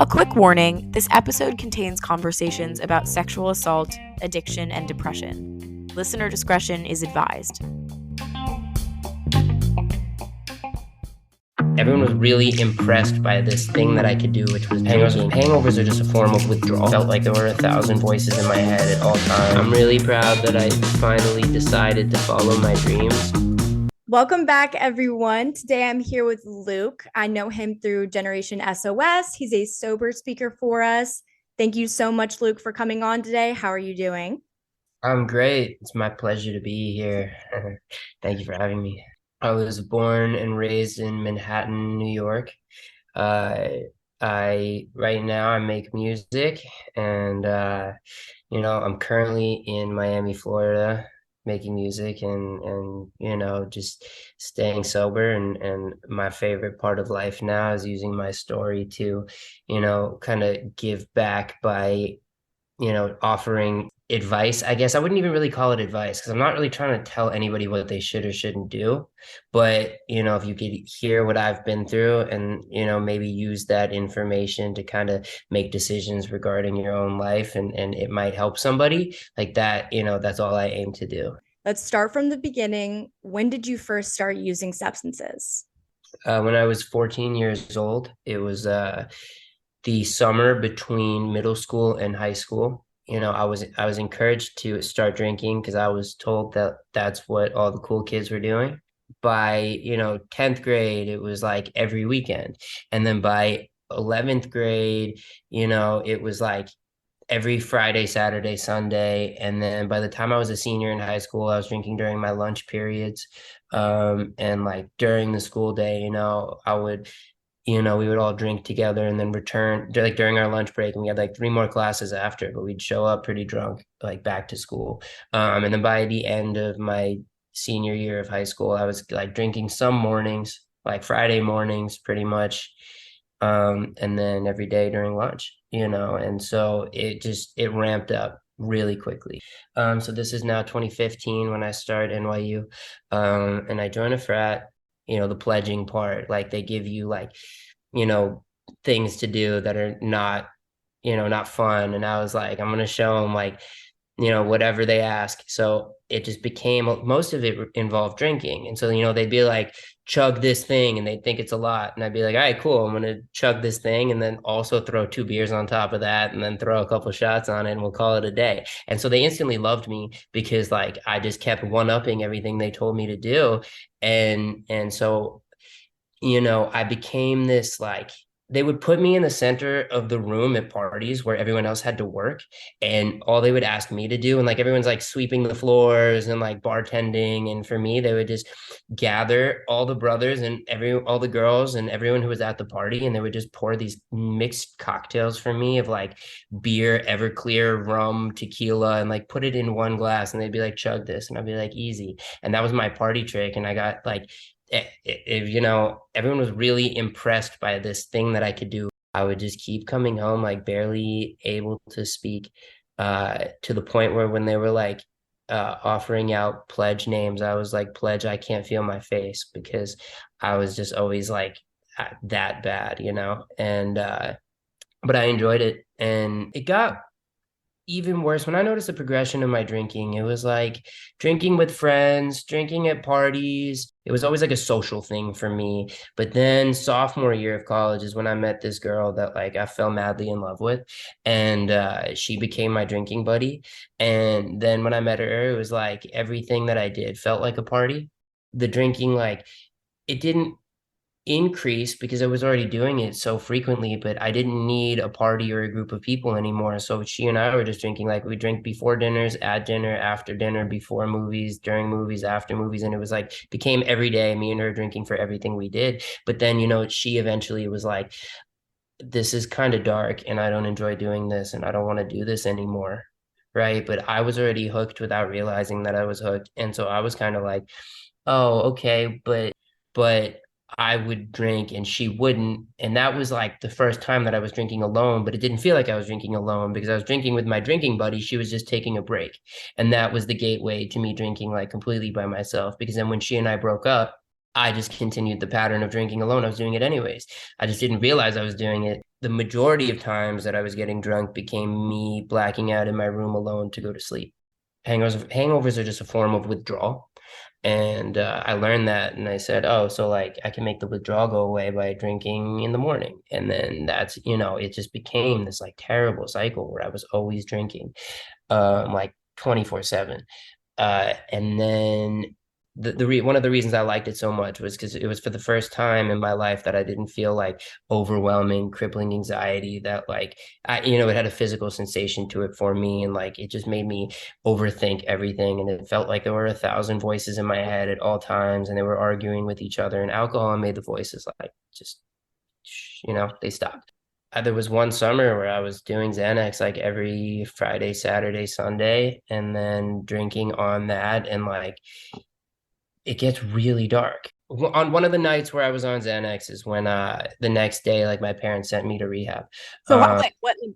quick warning, this episode contains conversations about sexual assault, addiction, and depression. Listener discretion is advised. Everyone was really impressed by this thing that I could do, which was drinking. Hangovers are just a form of withdrawal. Felt like there were 1,000 voices in my head at all times. I'm really proud that I finally decided to follow my dreams. Welcome back, everyone. Today I'm here with Luke. I know him through Generation SOS. He's a sober speaker for us. Thank you so much, Luke, for coming on today. How are you doing? I'm great. It's my pleasure to be here. Thank you for having me. I was born and raised in Manhattan, New York. Right now I make music, and I'm currently in Miami, Florida, making music and just staying sober. And my favorite part of life now is using my story to, kind of give back by, offering advice. I guess I wouldn't even really call it advice, because I'm not really trying to tell anybody what they should or shouldn't do. But, if you could hear what I've been through and, maybe use that information to kind of make decisions regarding your own life, and it might help somebody like that, that's all I aim to do. Let's start from the beginning. When did you first start using substances? When I was 14 years old. It was the summer between middle school and high school. I was encouraged to start drinking because I was told that that's what all the cool kids were doing. By 10th grade, it was like every weekend. And then by 11th grade, it was like every Friday, Saturday, Sunday. And then by the time I was a senior in high school, I was drinking during my lunch periods. And like during the school day, I would we would all drink together and then return like during our lunch break, and we had like 3 more classes after, but we'd show up pretty drunk, like back to school. And then by the end of my senior year of high school, I was like drinking some mornings, like Friday mornings, pretty much. And then every day during lunch, and so it ramped up really quickly. So this is now 2015 when I start NYU, and I join a frat. The pledging part, like they give you like, things to do that are not, not fun. And I was like, I'm going to show them like, whatever they ask. So it just became, most of it involved drinking. And so, they'd be like, chug this thing, and they'd think it's a lot. And I'd be like, all right, cool. I'm going to chug this thing, and then also throw 2 beers on top of that, and then throw a couple shots on it, and we'll call it a day. And so they instantly loved me because like, I just kept one-upping everything they told me to do. And so, I became this like, they would put me in the center of the room at parties where everyone else had to work, and all they would ask me to do, and like everyone's like sweeping the floors and like bartending, and for me they would just gather all the brothers and all the girls and everyone who was at the party, and they would just pour these mixed cocktails for me of like beer, Everclear, rum, tequila, and like put it in one glass, and they'd be like, chug this, and I'd be like, easy. And that was my party trick. And I got like, everyone was really impressed by this thing that I could do. I would just keep coming home like barely able to speak, to the point where when they were like offering out pledge names, I was like, pledge I can't feel my face, because I was just always like that bad, and but I enjoyed it. And it got even worse when I noticed the progression of my drinking. It was like drinking with friends, drinking at parties. It was always like a social thing for me. But then sophomore year of college is when I met this girl that like I fell madly in love with, and she became my drinking buddy. And then when I met her, it was like everything that I did felt like a party. The drinking, like, it didn't increase because I was already doing it so frequently, but I didn't need a party or a group of people anymore. So she and I were just drinking, like we drink before dinners, at dinner, after dinner, before movies, during movies, after movies. And it was like, became every day, me and her drinking for everything we did. But then, she eventually was like, this is kind of dark and I don't enjoy doing this and I don't want to do this anymore. Right. But I was already hooked without realizing that I was hooked. And so I was kind of like, oh, okay, but I would drink and she wouldn't. And that was like the first time that I was drinking alone, but it didn't feel like I was drinking alone because I was drinking with my drinking buddy. She was just taking a break. And that was the gateway to me drinking like completely by myself, because then when she and I broke up, I just continued the pattern of drinking alone. I was doing it anyways. I just didn't realize I was doing it. the majority of times that I was getting drunk became me blacking out in my room alone to go to sleep. Hangovers are just a form of withdrawal. And I learned that, and I said, oh, so like I can make the withdrawal go away by drinking in the morning. And then it just became this like terrible cycle where I was always drinking, like 24/7. And then one of the reasons I liked it so much was because it was for the first time in my life that I didn't feel like overwhelming, crippling anxiety that like it had a physical sensation to it for me, and like it just made me overthink everything, and it felt like there were 1,000 voices in my head at all times, and they were arguing with each other, and alcohol made the voices like just they stopped. There was one summer where I was doing Xanax like every Friday, Saturday, Sunday, and then drinking on that, and like it gets really dark. On one of the nights where I was on Xanax is when the next day, like my parents sent me to rehab. So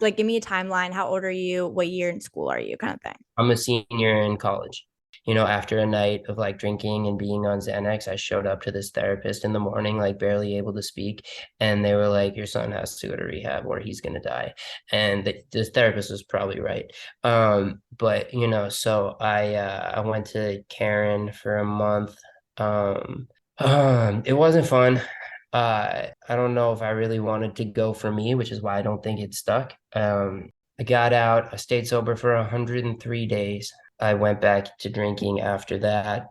like give me a timeline. How old are you? What year in school are you, kind of thing? I'm a senior in college. After a night of like drinking and being on Xanax, I showed up to this therapist in the morning, like barely able to speak. And they were like, your son has to go to rehab or he's going to die. And this therapist was probably right. But, so I went to Karen for a month. It wasn't fun. I don't know if I really wanted to go for me, which is why I don't think it stuck. I got out, I stayed sober for 103 days. I went back to drinking after that.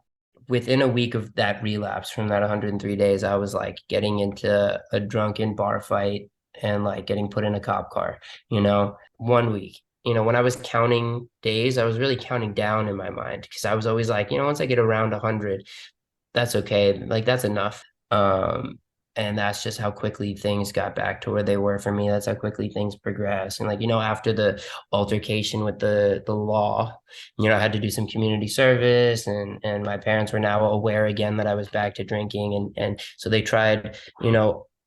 Within a week of that relapse from that 103 days, I was like getting into a drunken bar fight and like getting put in a cop car, 1 week. When I was counting days, I was really counting down in my mind because I was always like, once I get around 100, that's okay. Like that's enough. And that's just how quickly things got back to where they were for me. That's how quickly things progress. And like, after the altercation with the law, I had to do some community service, and my parents were now aware again that I was back to drinking. And so they tried,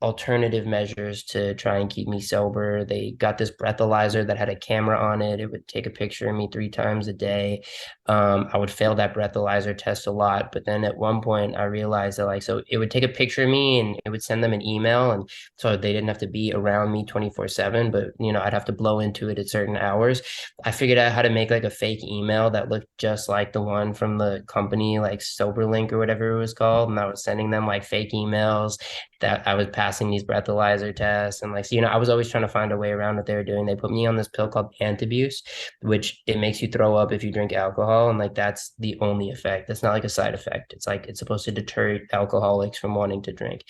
alternative measures to try and keep me sober. They got this breathalyzer that had a camera on it. It would take a picture of me 3 times a day. I would fail that breathalyzer test a lot, but then at one point I realized that so it would take a picture of me and it would send them an email, and so they didn't have to be around me 24/7, but I'd have to blow into it at certain hours. I figured out how to make like a fake email that looked just like the one from the company, like SoberLink or whatever it was called, and I was sending them like fake emails that I was passing these breathalyzer tests, and I was always trying to find a way around what they were doing. They put me on this pill called antabuse, which it makes you throw up if you drink alcohol, and like that's the only effect. That's not like a side effect. It's like it's supposed to deter alcoholics from wanting to drink.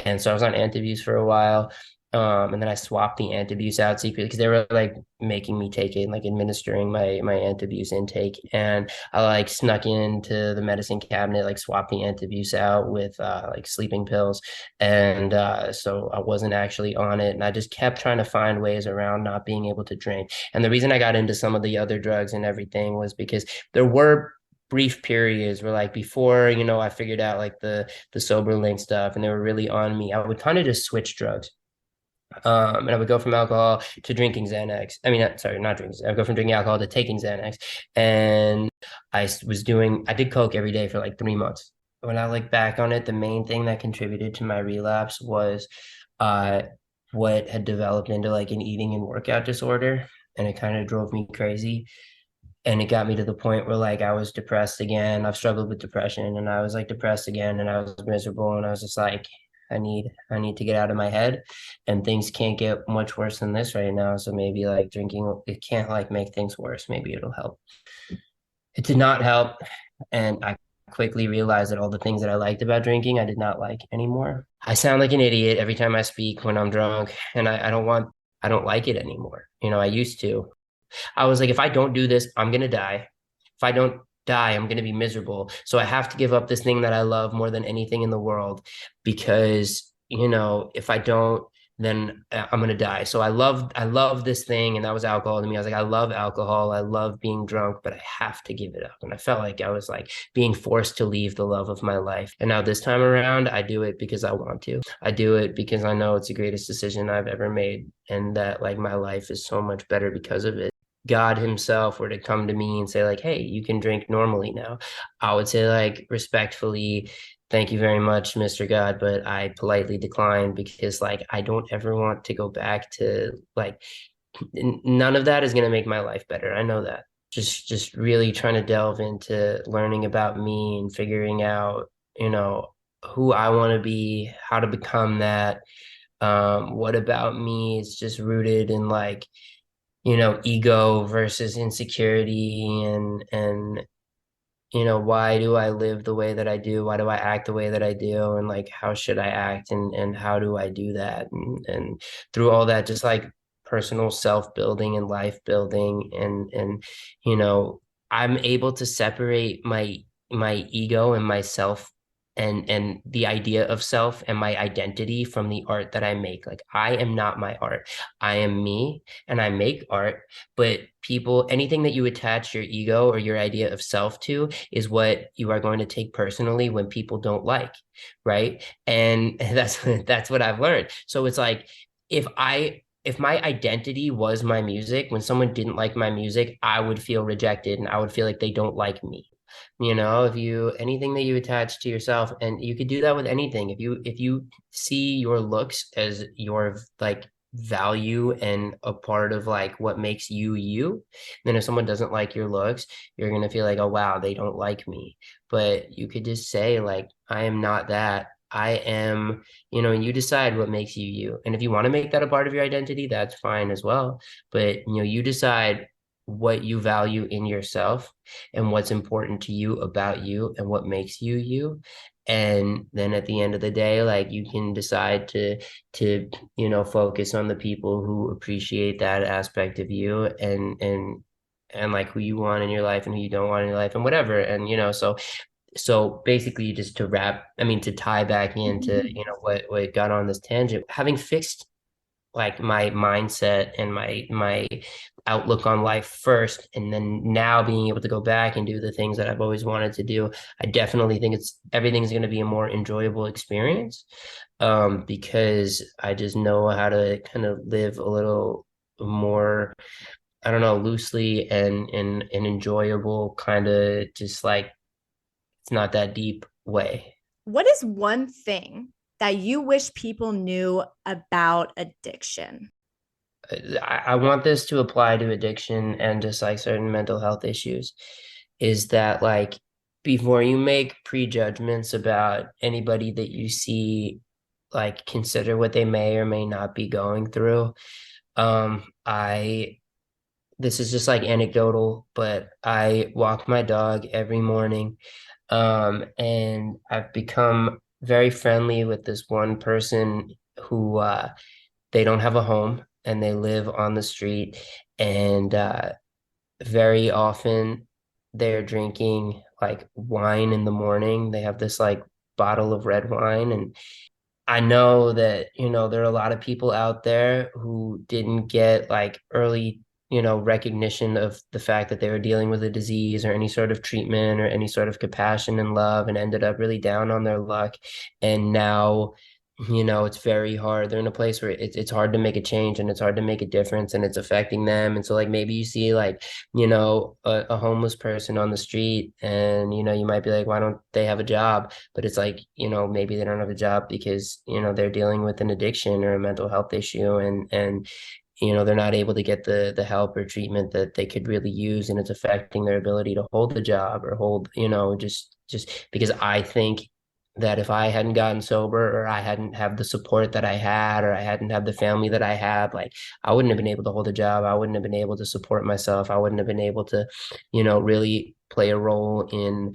And so I was on antabuse for a while. And then I swapped the antabuse out secretly because they were like making me take it, like administering my antabuse intake. And I like snuck into the medicine cabinet, like swapped the antabuse out with like sleeping pills. And so I wasn't actually on it. And I just kept trying to find ways around not being able to drink. And the reason I got into some of the other drugs and everything was because there were brief periods where like before, I figured out like the SoberLink stuff and they were really on me. I would kind of just switch drugs. And I would go from alcohol to drinking Xanax. I mean, sorry, not drinking. I would go from drinking alcohol to taking Xanax. And I did Coke every day for like 3 months. When I look back on it, the main thing that contributed to my relapse was what had developed into like an eating and workout disorder. And it kind of drove me crazy. And it got me to the point where like I was depressed again. I've struggled with depression, and I was like depressed again, and I was miserable, and I was just like, I need to get out of my head, and things can't get much worse than this right now. So maybe like drinking, it can't like make things worse. Maybe it'll help. It did not help. And I quickly realized that all the things that I liked about drinking, I did not like anymore. I sound like an idiot every time I speak when I'm drunk, and I don't like it anymore. I used to. I was like, if I don't do this, I'm going to die. If I don't die, I'm going to be miserable. So I have to give up this thing that I love more than anything in the world because, if I don't, then I'm going to die. So I love this thing. And that was alcohol to me. I was like, I love alcohol. I love being drunk, but I have to give it up. And I felt like I was like being forced to leave the love of my life. And now this time around, I do it because I want to. I do it because I know it's the greatest decision I've ever made. And that like my life is so much better because of it. God himself were to come to me and say like, hey, you can drink normally now, I would say like respectfully, Thank you very much, Mr. God, but I politely declined because like I don't ever want to go back to like none of that is going to make my life better. I know that. Just really trying to delve into learning about me and figuring out, who I want to be, how to become that. What about me is just rooted in like, ego versus insecurity and why do I live the way that I do? Why do I act the way that I do? And like, how should I act? And how do I do that? And through all that, just like personal self-building and life building and, you know, I'm able to separate my ego and myself and the idea of self and my identity from the art that I make. Like I am not my art. I am me and I make art, but anything that you attach your ego or your idea of self to is what you are going to take personally when people don't like, right? And that's what I've learned. So it's like if my identity was my music, when someone didn't like my music, I would feel rejected and I would feel like they don't like me. If you anything that you attach to yourself, and you could do that with anything. If you see your looks as your like value and a part of like what makes you you, then if someone doesn't like your looks, you're going to feel like, oh wow, they don't like me. But you could just say like, I am not that. I am, and you decide what makes you you. And if you want to make that a part of your identity, that's fine as well. But you decide what you value in yourself and what's important to you about you and what makes you you. And then at the end of the day, like you can decide to focus on the people who appreciate that aspect of you and like who you want in your life and who you don't want in your life and whatever. And so basically, just to tie back into what got on this tangent, having fixed like my mindset and my outlook on life first, and then now being able to go back and do the things that I've always wanted to do, I definitely think everything's going to be a more enjoyable experience, because I just know how to kind of live a little more, I don't know, loosely and an enjoyable kind of just like it's not that deep way. What is one thing that you wish people knew about addiction? I want this to apply to addiction and just like certain mental health issues, is that like before you make prejudgments about anybody that you see, like consider what they may or may not be going through. I This is just like anecdotal, but I walk my dog every morning. And I've become very friendly with this one person who they don't have a home and they live on the street. And very often they're drinking like wine in the morning. They have this like bottle of red wine. And I know that, there are a lot of people out there who didn't get like early, recognition of the fact that they were dealing with a disease or any sort of treatment or any sort of compassion and love, and ended up really down on their luck. And now, it's very hard. They're in a place where it's hard to make a change and it's hard to make a difference and it's affecting them. And so like maybe you see like, a homeless person on the street and, you might be like, why don't they have a job? But it's like, maybe they don't have a job because, they're dealing with an addiction or a mental health issue, and they're not able to get the help or treatment that they could really use, and it's affecting their ability to hold the job or hold, just because I think that if I hadn't gotten sober or I hadn't have the support that I had or I hadn't have the family that I had, like I wouldn't have been able to hold a job. I wouldn't have been able to support myself. I wouldn't have been able to, really play a role in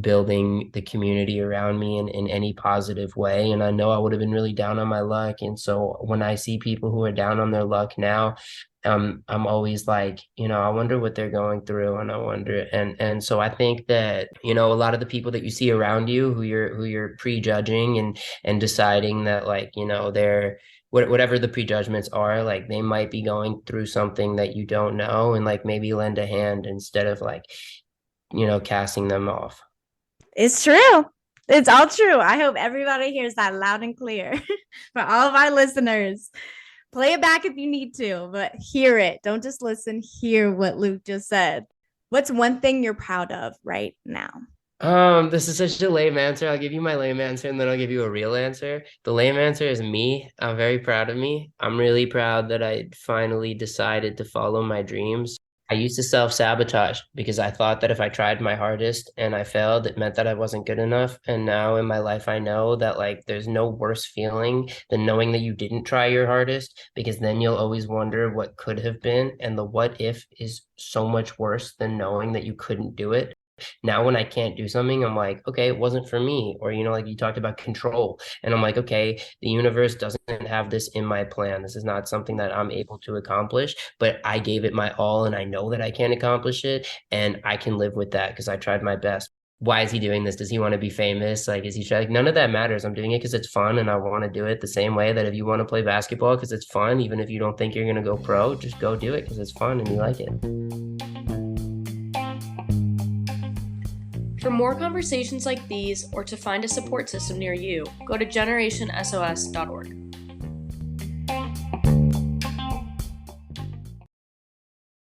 building the community around me in any positive way. And I know I would have been really down on my luck. And so when I see people who are down on their luck now, I'm always like, I wonder what they're going through, and I wonder, and so I think that, a lot of the people that you see around you who you're prejudging and deciding that like, they're whatever the prejudgments are, like they might be going through something that you don't know, and like maybe lend a hand instead of like, casting them off. It's true. It's all true. I hope everybody hears that loud and clear. For all of our listeners, play it back if you need to, but hear it. Don't just listen, hear what Luke just said. What's one thing you're proud of right now? This is such a lame answer. I'll give you my lame answer and then I'll give you a real answer. The lame answer is me. I'm very proud of me. I'm really proud that I finally decided to follow my dreams. I used to self-sabotage because I thought that if I tried my hardest and I failed, it meant that I wasn't good enough. And now in my life, I know that like there's no worse feeling than knowing that you didn't try your hardest, because then you'll always wonder what could have been. And the what if is so much worse than knowing that you couldn't do it. Now, when I can't do something, I'm like, okay, it wasn't for me. Or, like you talked about control. And I'm like, okay, the universe doesn't have this in my plan. This is not something that I'm able to accomplish, but I gave it my all and I know that I can accomplish it. And I can live with that because I tried my best. Why is he doing this? Does he want to be famous? Like, is he like, none of that matters. I'm doing it because it's fun and I want to do it the same way that if you want to play basketball because it's fun, even if you don't think you're going to go pro, just go do it because it's fun and you like it. For more conversations like these or to find a support system near you, go to generationsos.org.